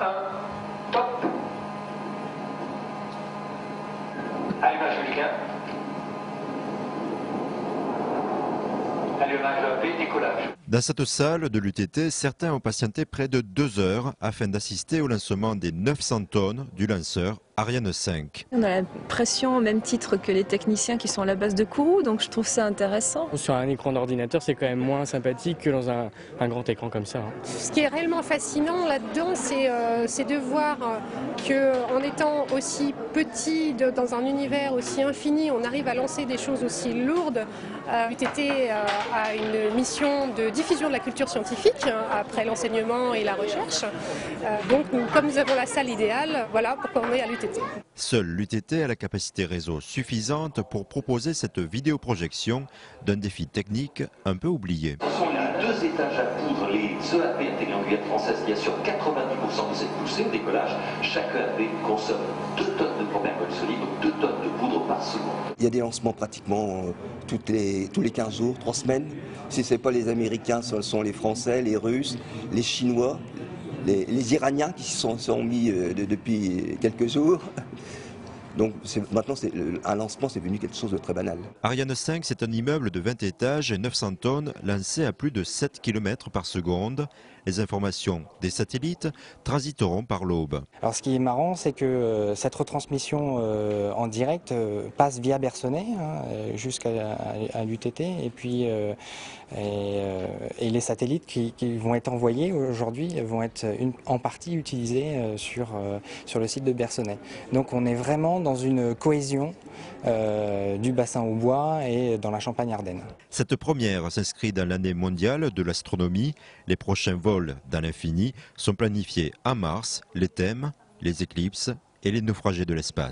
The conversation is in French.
1, top. Allumage Julien. Allumage V, décollage. Dans cette salle de l'UTT, certains ont patienté près de 2 heures afin d'assister au lancement des 900 tonnes du lanceur Ariane 5. On a l'impression au même titre que les techniciens qui sont à la base de Kourou, donc je trouve ça intéressant. Sur un écran d'ordinateur, c'est quand même moins sympathique que dans un grand écran comme ça. Ce qui est réellement fascinant là-dedans, c'est de voir qu'en étant aussi petit, dans un univers aussi infini, on arrive à lancer des choses aussi lourdes. L'UTT a une mission de diffusion de la culture scientifique après l'enseignement et la recherche. Donc comme nous avons la salle idéale, voilà pourquoi on est à l'UTT. Seule l'UTT a la capacité réseau suffisante pour proposer cette vidéoprojection d'un défi technique un peu oublié. Ce sont les 2 étages à poudre, les EAP intégrés en Guyane française qui assurent 90% de cette poussée au décollage. Chaque EAP consomme 2 tonnes de propergol solide, donc 2 tonnes de poudre par seconde. Il y a des lancements pratiquement tous les 15 jours, 3 semaines. Si ce n'est pas les Américains, ce sont les Français, les Russes, les Chinois, les Iraniens qui s'y sont mis depuis quelques jours. Donc maintenant, un lancement, c'est devenu quelque chose de très banal. Ariane 5, c'est un immeuble de 20 étages et 900 tonnes lancé à plus de 7 km par seconde. Les informations des satellites transiteront par l'aube. Alors ce qui est marrant, c'est que cette retransmission en direct passe via Bercenay jusqu'à l'UTT et puis et les satellites qui vont être envoyés aujourd'hui vont être en partie utilisés sur le site de Bercenay. Donc on est vraiment dans une cohésion du bassin aubois et dans la Champagne-Ardenne. Cette première s'inscrit dans l'année mondiale de l'astronomie. Les prochains vols dans l'infini sont planifiés en mars. Les thèmes, les éclipses et les naufragés de l'espace.